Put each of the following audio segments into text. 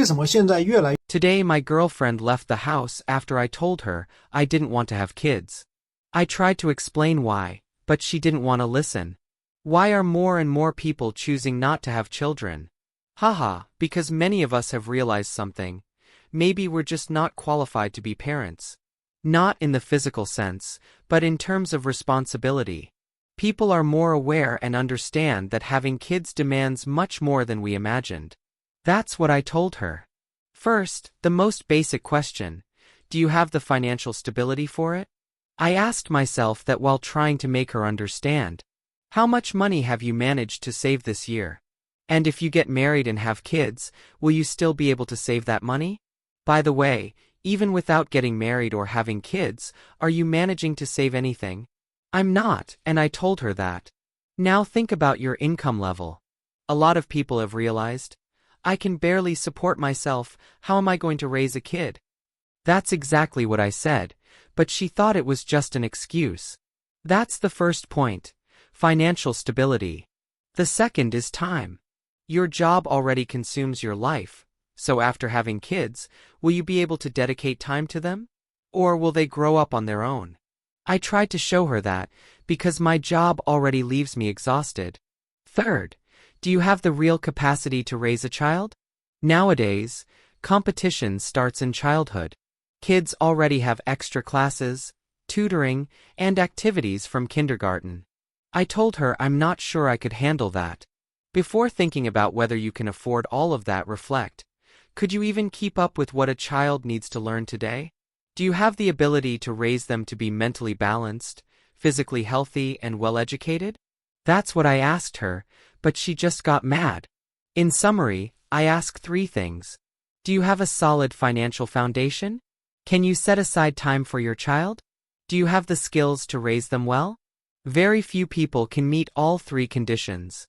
为什么现在越来 Today my girlfriend left the house after I told her I didn't want to have kids. I tried to explain why, but she didn't want to listen. Why are more and more people choosing not to have children? Haha, because many of us have realized something. Maybe we're just not qualified to be parents. Not in the physical sense, but in terms of responsibility. People are more aware and understand that having kids demands much more than we imagined. That's what I told her. First, the most basic question: do you have the financial stability for it? I asked myself that while trying to make her understand. How much money have you managed to save this year? And if you get married and have kids, will you still be able to save that money? By the way, even without getting married or having kids, are you managing to save anything? I'm not, and I told her that. Now think about your income level. A lot of people have realized, I can barely support myself, how am I going to raise a kid? That's exactly what I said, but she thought it was just an excuse. That's the first point: financial stability. The second is time. Your job already consumes your life, so after having kids, will you be able to dedicate time to them? Or will they grow up on their own? I tried to show her that, because my job already leaves me exhausted. Third, do you have the real capacity to raise a child? Nowadays, competition starts in childhood. Kids already have extra classes, tutoring, and activities from kindergarten. I told her I'm not sure I could handle that. Before thinking about whether you can afford all of that, reflect. Could you even keep up with what a child needs to learn today? Do you have the ability to raise them to be mentally balanced, physically healthy, and well-educated? That's what I asked her, but she just got mad. In summary, I ask 3 things. Do you have a solid financial foundation? Can you set aside time for your child? Do you have the skills to raise them well? Very few people can meet all 3 conditions.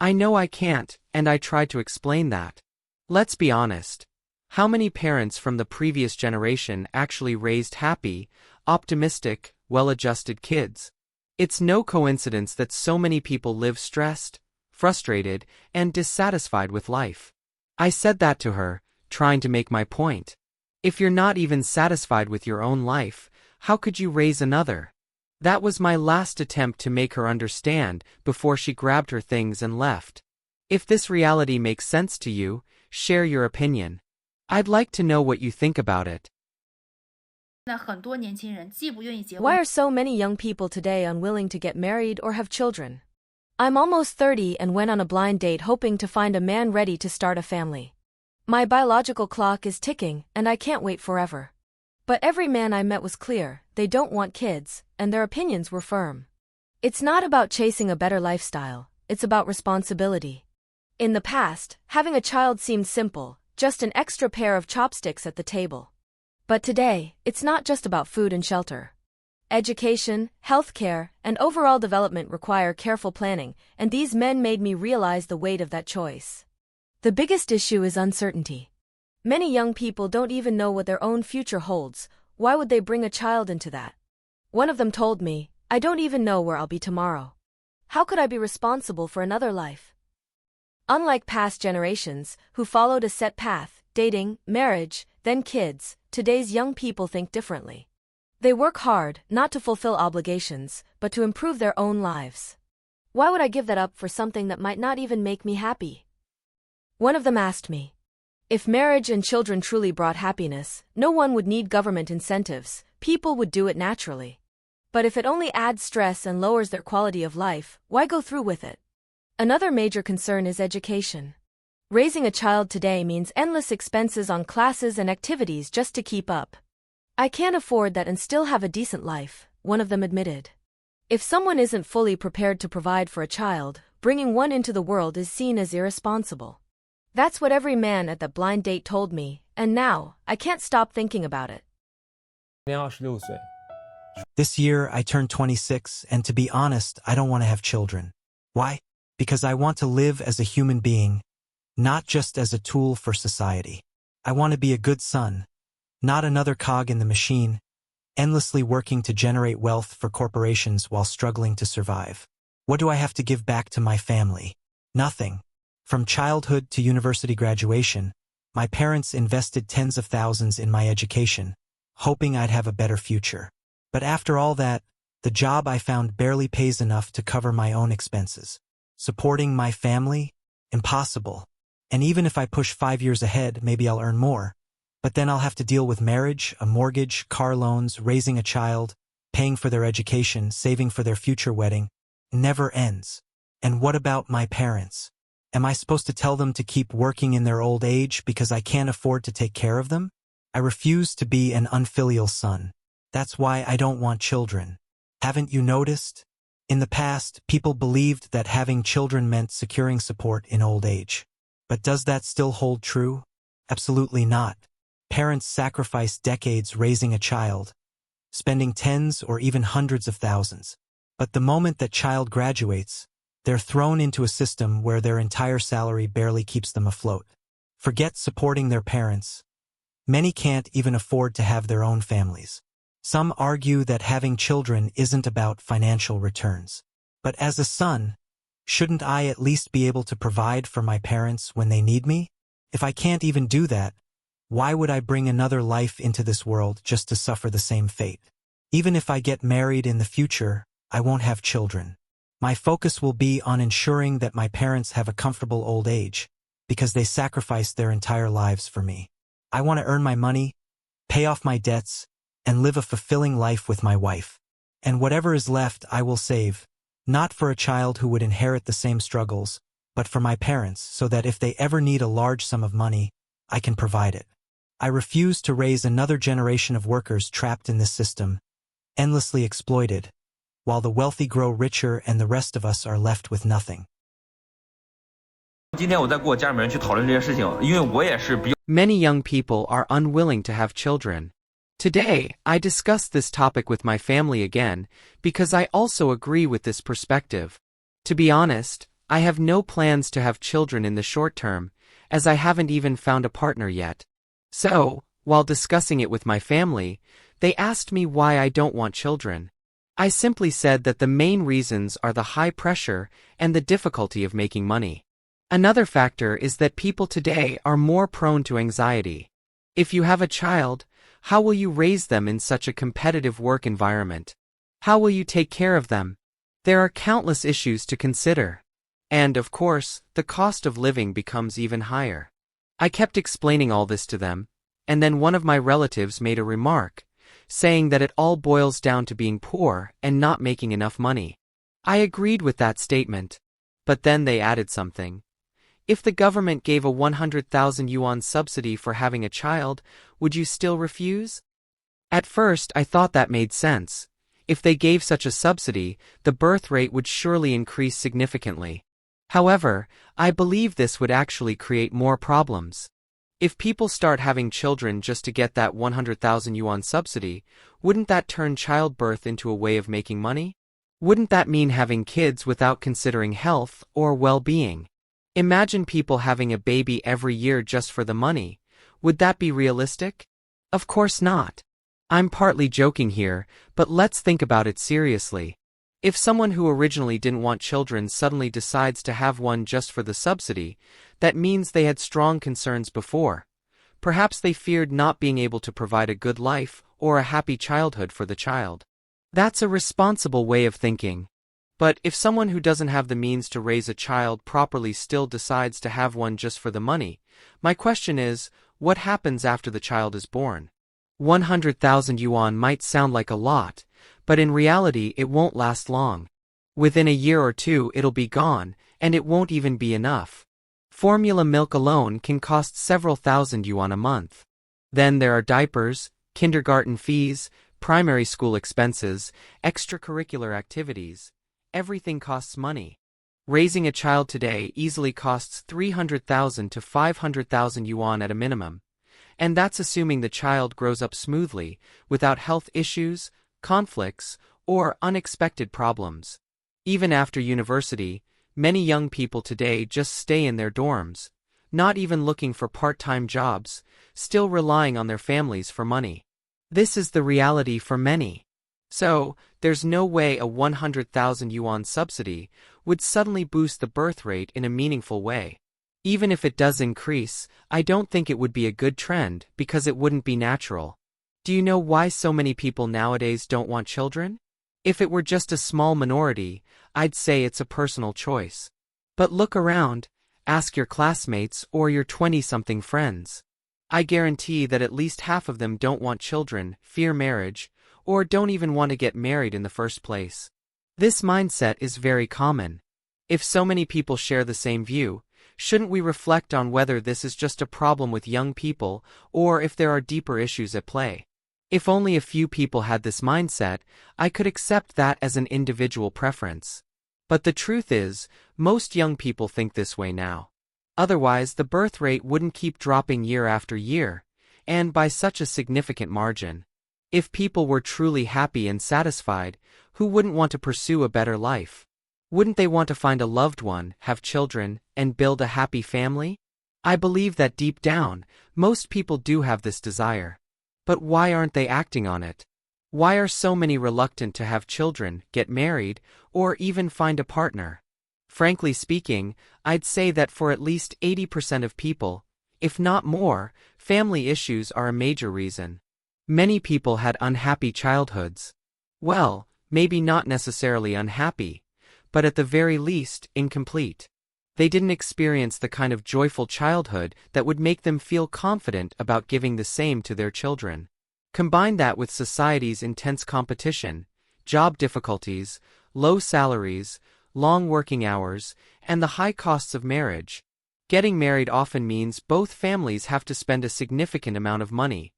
I know I can't, and I tried to explain that. Let's be honest. How many parents from the previous generation actually raised happy, optimistic, well-adjusted kids? It's no coincidence that so many people live stressed, frustrated, and dissatisfied with life. I said that to her, trying to make my point. If you're not even satisfied with your own life, how could you raise another? That was my last attempt to make her understand before she grabbed her things and left. If this reality makes sense to you, share your opinion. I'd like to know what you think about it. Why are so many young people today unwilling to get married or have children? I'm almost 30 and went on a blind date hoping to find a man ready to start a family. My biological clock is ticking and I can't wait forever. But every man I met was clear, they don't want kids, and their opinions were firm. It's not about chasing a better lifestyle, it's about responsibility. In the past, having a child seemed simple, just an extra pair of chopsticks at the table. But today, it's not just about food and shelter. Education, healthcare, and overall development require careful planning, and these men made me realize the weight of that choice. The biggest issue is uncertainty. Many young people don't even know what their own future holds. Why would they bring a child into that? One of them told me, I don't even know where I'll be tomorrow. How could I be responsible for another life? Unlike past generations, who followed a set path, dating, marriage, then kids, today's young people think differently. They work hard, not to fulfill obligations, but to improve their own lives. Why would I give that up for something that might not even make me happy? One of them asked me, if marriage and children truly brought happiness, no one would need government incentives, people would do it naturally. But if it only adds stress and lowers their quality of life, why go through with it? Another major concern is education. Raising a child today means endless expenses on classes and activities just to keep up. I can't afford that and still have a decent life, one of them admitted. If someone isn't fully prepared to provide for a child, bringing one into the world is seen as irresponsible. That's what every man at that blind date told me, and now, I can't stop thinking about it. This year, I turned 26, and to be honest, I don't want to have children. Why? Because I want to live as a human being, not just as a tool for society. I want to be a good son, not another cog in the machine, endlessly working to generate wealth for corporations while struggling to survive. What do I have to give back to my family? Nothing. From childhood to university graduation, My parents invested tens of thousands in my education, hoping I'd have a better future. But after all that, the job I found barely pays enough to cover my own expenses. Supporting my family? Impossible. And even if I push 5 years ahead, maybe I'll earn more. But then I'll have to deal with marriage, a mortgage, car loans, raising a child, paying for their education, saving for their future wedding. It never ends. And what about my parents? Am I supposed to tell them to keep working in their old age because I can't afford to take care of them? I refuse to be an unfilial son. That's why I don't want children. Haven't you noticed? In the past, people believed that having children meant securing support in old age. But does that still hold true? Absolutely not. Parents sacrifice decades raising a child, spending tens or even hundreds of thousands. But the moment that child graduates, they're thrown into a system where their entire salary barely keeps them afloat. Forget supporting their parents. Many can't even afford to have their own families. Some argue that having children isn't about financial returns. But as a son, shouldn't I at least be able to provide for my parents when they need me? If I can't even do that, why would I bring another life into this world just to suffer the same fate? Even if I get married in the future, I won't have children. My focus will be on ensuring that my parents have a comfortable old age, because they sacrificed their entire lives for me. I want to earn my money, pay off my debts, and live a fulfilling life with my wife. And whatever is left I will save, not for a child who would inherit the same struggles, but for my parents so that if they ever need a large sum of money, I can provide it. I refuse to raise another generation of workers trapped in this system, endlessly exploited, while the wealthy grow richer and the rest of us are left with nothing. Many young people are unwilling to have children. Today, I discussed this topic with my family again because I also agree with this perspective. To be honest, I have no plans to have children in the short term, as I haven't even found a partner yet. So, while discussing it with my family, they asked me why I don't want children. I simply said that the main reasons are the high pressure and the difficulty of making money. Another factor is that people today are more prone to anxiety. If you have a child, how will you raise them in such a competitive work environment? How will you take care of them? There are countless issues to consider. And, of course, the cost of living becomes even higher. I kept explaining all this to them, and then one of my relatives made a remark, saying that it all boils down to being poor and not making enough money. I agreed with that statement. But then they added something. If the government gave a 100,000 yuan subsidy for having a child, would you still refuse? At first I thought that made sense. If they gave such a subsidy, the birth rate would surely increase significantly. However, I believe this would actually create more problems. If people start having children just to get that 100,000 yuan subsidy, wouldn't that turn childbirth into a way of making money? Wouldn't that mean having kids without considering health or well-being? Imagine people having a baby every year just for the money. Would that be realistic? Of course not. I'm partly joking here, but let's think about it seriously. If someone who originally didn't want children suddenly decides to have one just for the subsidy, that means they had strong concerns before. Perhaps they feared not being able to provide a good life or a happy childhood for the child. That's a responsible way of thinking. But if someone who doesn't have the means to raise a child properly still decides to have one just for the money, my question is, what happens after the child is born? 100,000 yuan might sound like a lot, but in reality it won't last long. Within a year or two it'll be gone, and it won't even be enough. Formula milk alone can cost several thousand yuan a month. Then there are diapers, kindergarten fees, primary school expenses, extracurricular activities. Everything costs money. Raising a child today easily costs 300,000 to 500,000 yuan at a minimum. And that's assuming the child grows up smoothly, without health issues, conflicts, or unexpected problems. Even after university, many young people today just stay in their dorms, not even looking for part-time jobs, still relying on their families for money. This is the reality for many. So, there's no way a 100,000 yuan subsidy would suddenly boost the birth rate in a meaningful way. Even if it does increase, I don't think it would be a good trend because it wouldn't be natural. Do you know why so many people nowadays don't want children? If it were just a small minority, I'd say it's a personal choice. But look around, ask your classmates or your 20-something friends. I guarantee that at least half of them don't want children, fear marriage, or don't even want to get married in the first place. This mindset is very common. If so many people share the same view, shouldn't we reflect on whether this is just a problem with young people or if there are deeper issues at play? If only a few people had this mindset, I could accept that as an individual preference. But the truth is, most young people think this way now. Otherwise, the birth rate wouldn't keep dropping year after year, and by such a significant margin. If people were truly happy and satisfied, who wouldn't want to pursue a better life? Wouldn't they want to find a loved one, have children, and build a happy family? I believe that deep down, most people do have this desire. But why aren't they acting on it? Why are so many reluctant to have children, get married, or even find a partner? Frankly speaking, I'd say that for at least 80% of people, if not more, family issues are a major reason. Many people had unhappy childhoods. Well, maybe not necessarily unhappy, but at the very least, incomplete. They didn't experience the kind of joyful childhood that would make them feel confident about giving the same to their children. Combine that with society's intense competition, job difficulties, low salaries, long working hours, and the high costs of marriage. Getting married often means both families have to spend a significant amount of money.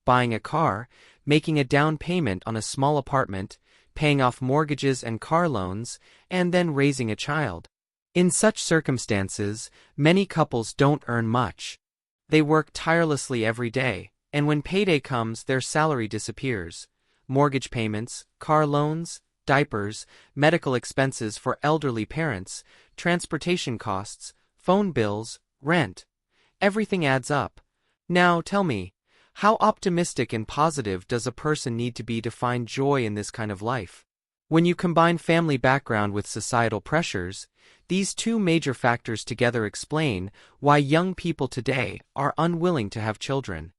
Buying a car, making a down payment on a small apartment, paying off mortgages and car loans, and then raising a child. In such circumstances, many couples don't earn much. They work tirelessly every day, and when payday comes, their salary disappears. Mortgage payments, car loans, diapers, medical expenses for elderly parents, transportation costs, phone bills, rent. Everything adds up. Now tell me, how optimistic and positive does a person need to be to find joy in this kind of life? When you combine family background with societal pressures, these two major factors together explain why young people today are unwilling to have children.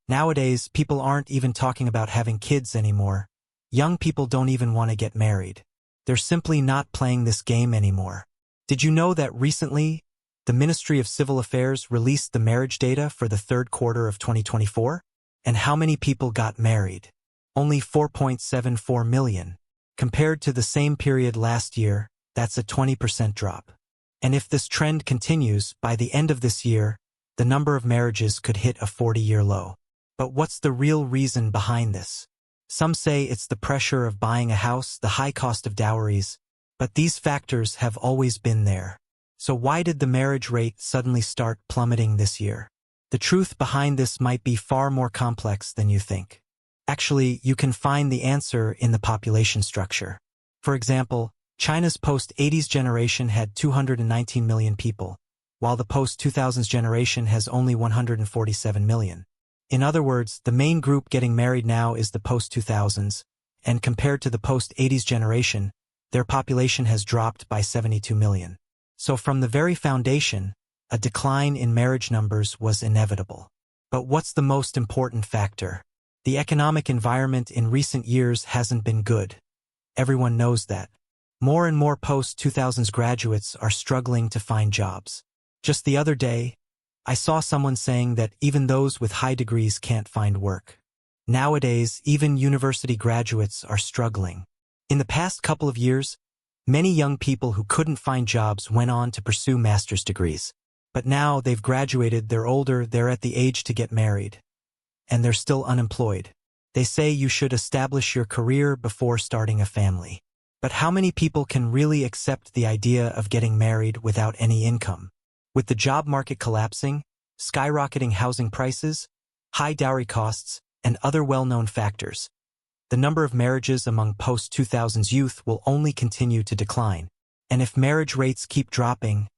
Nowadays, people aren't even talking about having kids anymore. Young people don't even want to get married. They're simply not playing this game anymore. Did you know that recently, the Ministry of Civil Affairs released the marriage data for the third quarter of 2024? And how many people got married? Only 4.74 million. Compared to the same period last year, that's a 20% drop. And if this trend continues, by the end of this year, the number of marriages could hit a 40-year low. But what's the real reason behind this? Some say it's the pressure of buying a house, the high cost of dowries, but these factors have always been there. So why did the marriage rate suddenly start plummeting this year? The truth behind this might be far more complex than you think. Actually, you can find the answer in the population structure. For example, China's post-80s generation had 219 million people, while the post-2000s generation has only 147 million. In other words, the main group getting married now is the post-2000s, and compared to the post-80s generation, their population has dropped by 72 million. So from the very foundation, a decline in marriage numbers was inevitable. But what's the most important factor? The economic environment in recent years hasn't been good. Everyone knows that. More and more post-2000s graduates are struggling to find jobs. Just the other day, I saw someone saying that even those with high degrees can't find work. Nowadays, even university graduates are struggling. In the past couple of years, many young people who couldn't find jobs went on to pursue master's degrees. But now they've graduated, they're older, they're at the age to get married. And they're still unemployed. They say you should establish your career before starting a family. But how many people can really accept the idea of getting married without any income? With the job market collapsing, skyrocketing housing prices, high dowry costs, and other well-known factors, the number of marriages among post-2000s youth will only continue to decline. And if marriage rates keep dropping,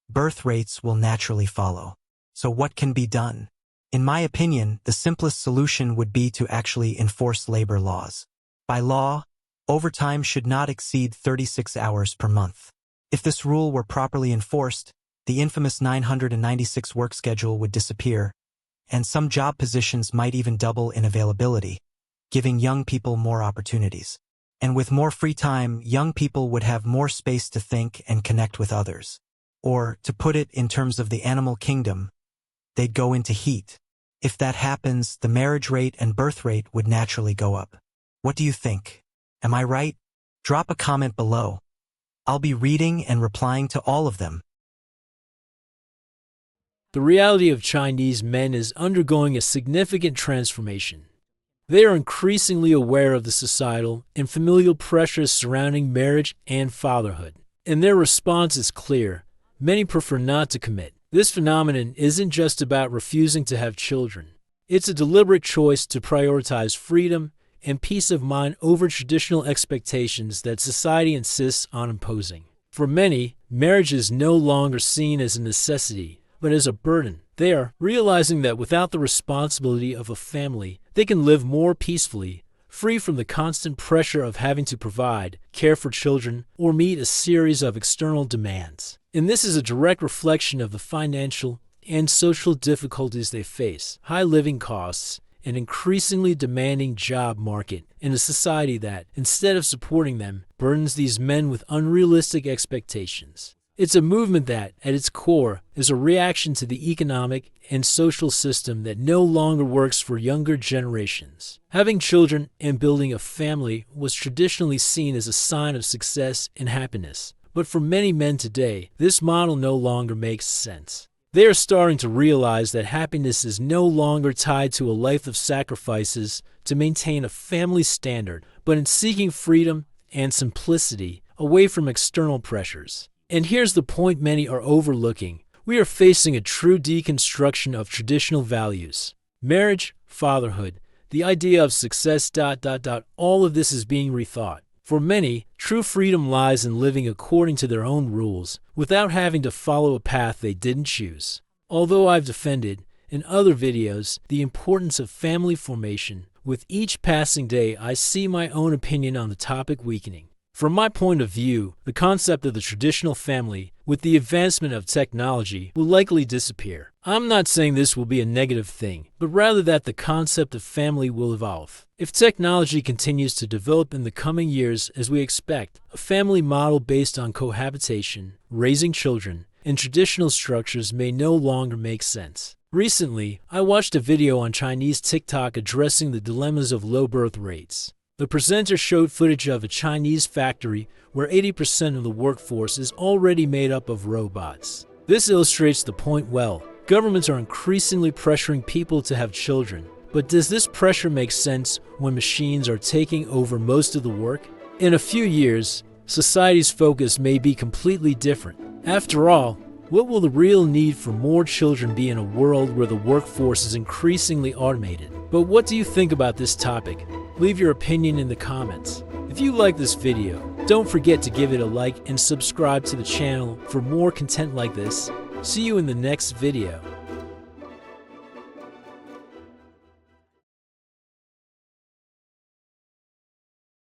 birth rates will naturally follow. So what can be done? In my opinion, the simplest solution would be to actually enforce labor laws. By law, Overtime should not exceed 36 hours per month. If this rule were properly enforced, the infamous 996 work schedule would disappear, and some job positions might even double in availability, giving young people more opportunities. And with more free time, young people would have more space to think and connect with others. Or, to put it in terms of the animal kingdom, they'd go into heat. If that happens, the marriage rate and birth rate would naturally go up. What do you think? Am I right? Drop a comment below. I'll be reading and replying to all of them. The reality of Chinese men is undergoing a significant transformation. They are increasingly aware of the societal and familial pressures surrounding marriage and fatherhood, and their response is clear. Many prefer not to commit. This phenomenon isn't just about refusing to have children. It's a deliberate choice to prioritize freedom and peace of mind over traditional expectations that society insists on imposing. For many, marriage is no longer seen as a necessity, but as a burden. They are realizing that without the responsibility of a family, they can live more peacefully, free from the constant pressure of having to provide, care for children, or meet a series of external demands. And this is a direct reflection of the financial and social difficulties they face, high living costs, an increasingly demanding job market, and a society that, instead of supporting them, burdens these men with unrealistic expectations. It's a movement that, at its core, is a reaction to the economic and social system that no longer works for younger generations. Having children and building a family was traditionally seen as a sign of success and happiness, but for many men today, this model no longer makes sense. They are starting to realize that happiness is no longer tied to a life of sacrifices to maintain a family standard, but in seeking freedom and simplicity away from external pressures. And here's the point many are overlooking. We are facing a true deconstruction of traditional values. Marriage, fatherhood, the idea of success, all of this is being rethought. For many, true freedom lies in living according to their own rules, without having to follow a path they didn't choose. Although I've defended, in other videos, the importance of family formation, with each passing day I see my own opinion on the topic weakening. From my point of view, the concept of the traditional family, with the advancement of technology, will likely disappear. I'm not saying this will be a negative thing, but rather that the concept of family will evolve. If technology continues to develop in the coming years as we expect, a family model based on cohabitation, raising children, and traditional structures may no longer make sense. Recently, I watched a video on Chinese TikTok addressing the dilemmas of low birth rates. The presenter showed footage of a Chinese factory where 80% of the workforce is already made up of robots. This illustrates the point well. Governments are increasingly pressuring people to have children, but does this pressure make sense when machines are taking over most of the work? In a few years, society's focus may be completely different. After all, what will the real need for more children be in a world where the workforce is increasingly automated? But what do you think about this topic? Leave your opinion in the comments. If you like this video, don't forget to give it a like and subscribe to the channel for more content like this. See you in the next video.